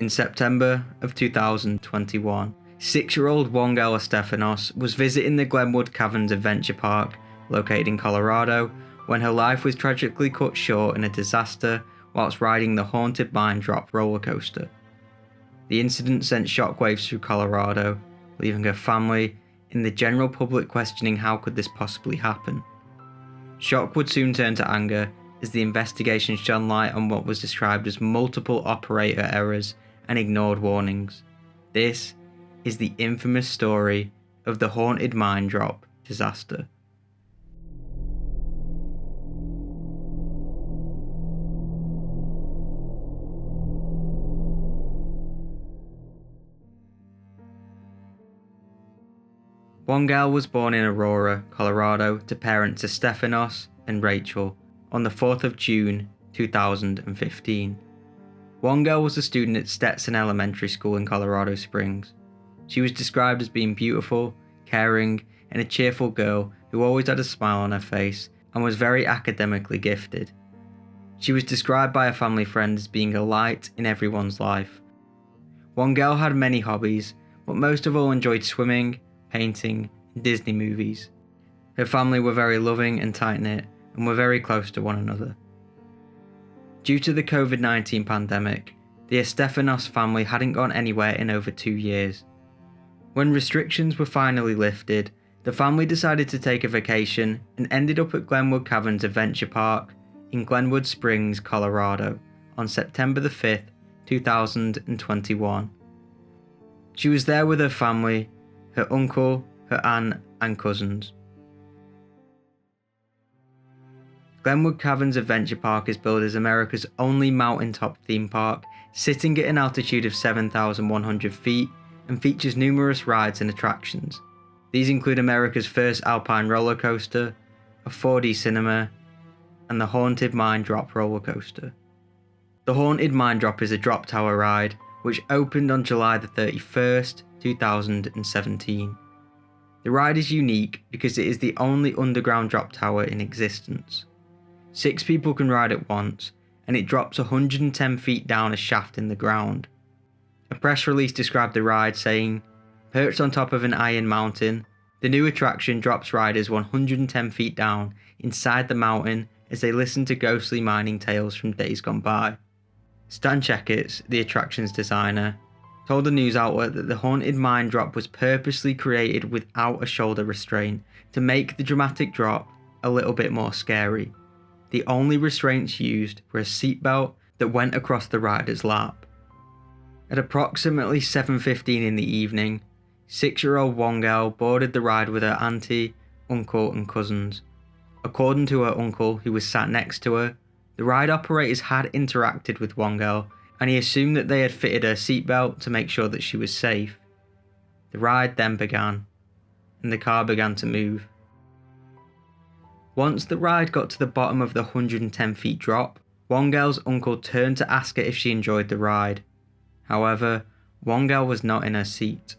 In September of 2021, 6-year-old Wongel Estifanos was visiting the Glenwood Caverns adventure park, located in Colorado, when her life was tragically cut short in a disaster whilst riding the haunted mine drop roller coaster. The incident sent shockwaves through Colorado, leaving her family and the general public questioning how could this possibly happen. Shock would soon turn to anger as the investigation shone light on what was described as multiple operator errors and ignored warnings. This is the infamous story of the haunted mine drop disaster. Wongel was born in Aurora, Colorado to parents Estifanos and Rachel on the 4th of June 2015. Wongel was a student at Stetson Elementary School in Colorado Springs. She was described as being beautiful, caring, and a cheerful girl who always had a smile on her face and was very academically gifted. She was described by a family friend as being a light in everyone's life. Wongel had many hobbies, but most of all enjoyed swimming, painting, and Disney movies. Her family were very loving and tight-knit and were very close to one another. Due to the COVID-19 pandemic, the Estifanos family hadn't gone anywhere in over 2 years. When restrictions were finally lifted, the family decided to take a vacation and ended up at Glenwood Caverns Adventure Park in Glenwood Springs, Colorado on September the 5th, 2021. She was there with her family, her uncle, her aunt, and cousins. Glenwood Caverns Adventure Park is billed as America's only mountaintop theme park, sitting at an altitude of 7,100 feet, and features numerous rides and attractions. These include America's first alpine roller coaster, a 4D cinema, and the Haunted Mine Drop roller coaster. The Haunted Mine Drop is a drop tower ride, which opened on July the 31st, 2017. The ride is unique because it is the only underground drop tower in existence. 6 people can ride at once, and it drops 110 feet down a shaft in the ground. A press release described the ride saying, "Perched on top of an iron mountain, the new attraction drops riders 110 feet down inside the mountain as they listen to ghostly mining tales from days gone by." Stan Checketts, the attraction's designer, told the news outlet that the haunted mine drop was purposely created without a shoulder restraint to make the dramatic drop a little bit more scary. The only restraints used were a seatbelt that went across the rider's lap. At approximately 7:15 in the evening, 6-year-old Wongel boarded the ride with her auntie, uncle, and cousins. According to her uncle, who was sat next to her, the ride operators had interacted with Wongel, and he assumed that they had fitted her seatbelt to make sure that she was safe. The ride then began, and the car began to move. Once the ride got to the bottom of the 110 feet drop, Wongel's uncle turned to ask her if she enjoyed the ride. However, Wongel was not in her seat.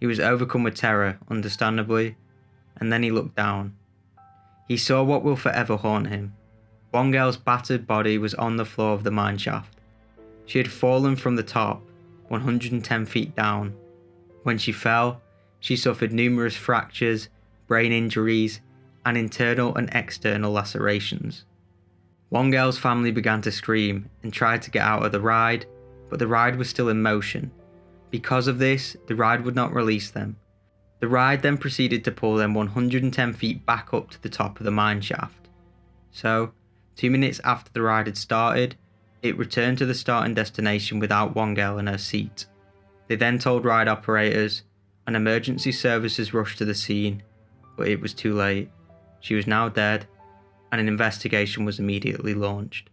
He was overcome with terror, understandably, and then he looked down. He saw what will forever haunt him. Wongel's battered body was on the floor of the mine shaft. She had fallen from the top, 110 feet down. When she fell, she suffered numerous fractures, brain injuries, and internal and external lacerations. Wongel's family began to scream and tried to get out of the ride, but the ride was still in motion. Because of this, the ride would not release them. The ride then proceeded to pull them 110 feet back up to the top of the mine shaft. So, 2 minutes after the ride had started, it returned to the starting destination without Wongel in her seat. They then told ride operators, and emergency services rushed to the scene, but it was too late. She was now dead, and an investigation was immediately launched.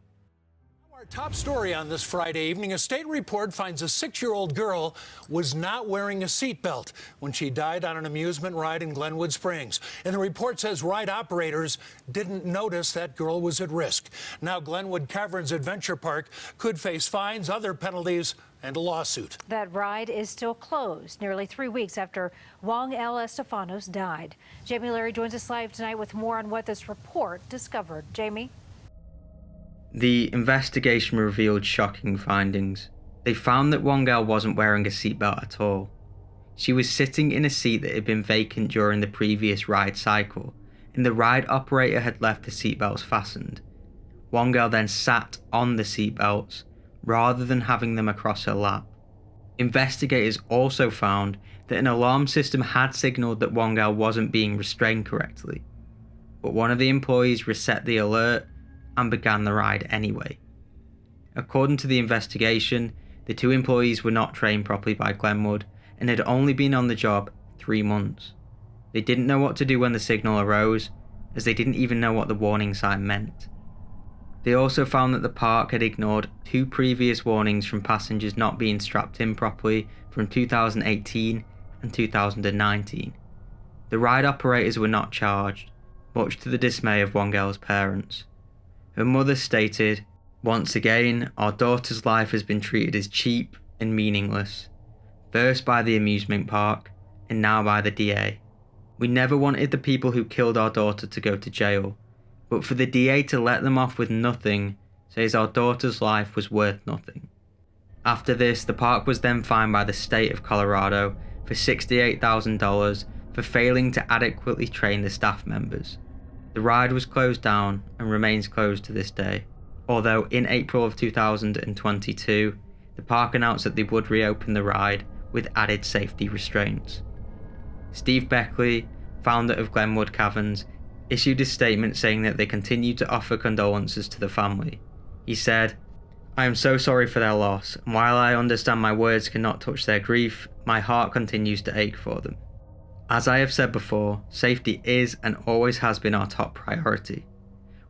Our top story on this Friday evening, a state report finds a 6-year-old girl was not wearing a seatbelt when she died on an amusement ride in Glenwood Springs. And the report says ride operators didn't notice that girl was at risk. Now Glenwood Caverns Adventure Park could face fines, other penalties, and a lawsuit. That ride is still closed nearly 3 weeks after Wongel Estifanos died. Jamie Larry joins us live tonight with more on what this report discovered. Jamie? The investigation revealed shocking findings. They found that Wongel wasn't wearing a seatbelt at all. She was sitting in a seat that had been vacant during the previous ride cycle, and the ride operator had left the seatbelts fastened. Wongel then sat on the seatbelts rather than having them across her lap. Investigators also found that an alarm system had signalled that Wongel wasn't being restrained correctly, but one of the employees reset the alert and began the ride anyway. According to the investigation, the two employees were not trained properly by Glenwood and had only been on the job 3 months. They didn't know what to do when the signal arose, as they didn't even know what the warning sign meant. They also found that the park had ignored 2 previous warnings from passengers not being strapped in properly from 2018 and 2019. The ride operators were not charged, much to the dismay of Wongel's parents. Her mother stated, "Once again, our daughter's life has been treated as cheap and meaningless, first by the amusement park and now by the DA. We never wanted the people who killed our daughter to go to jail, but for the DA to let them off with nothing says our daughter's life was worth nothing." After this, the park was then fined by the state of Colorado for $68,000 for failing to adequately train the staff members. The ride was closed down and remains closed to this day, although in April of 2022, the park announced that they would reopen the ride with added safety restraints. Steve Beckley, founder of Glenwood Caverns, issued a statement saying that they continue to offer condolences to the family. He said, "I am so sorry for their loss, and while I understand my words cannot touch their grief, my heart continues to ache for them. As I have said before, safety is and always has been our top priority.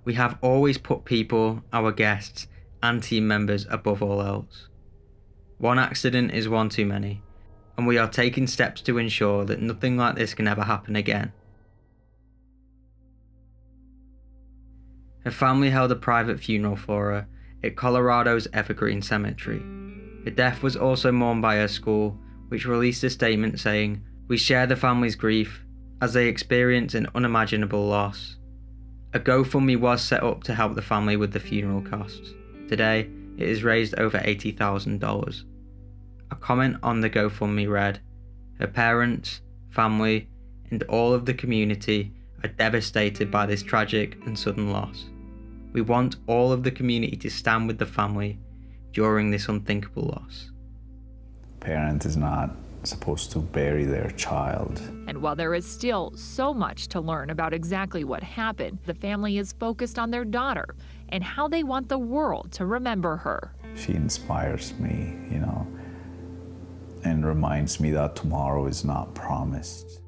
We have always put people, our guests, and team members above all else. One accident is one too many, and we are taking steps to ensure that nothing like this can ever happen again." Her family held a private funeral for her at Colorado's Evergreen Cemetery. Her death was also mourned by her school, which released a statement saying, "We share the family's grief as they experience an unimaginable loss." A GoFundMe was set up to help the family with the funeral costs. Today, it has raised over $80,000. A comment on the GoFundMe read, "Her parents, family, and all of the community are devastated by this tragic and sudden loss. We want all of the community to stand with the family during this unthinkable loss." Parent is not supposed to bury their child. And while there is still so much to learn about exactly what happened, the family is focused on their daughter and how they want the world to remember her. She inspires me, and reminds me that tomorrow is not promised.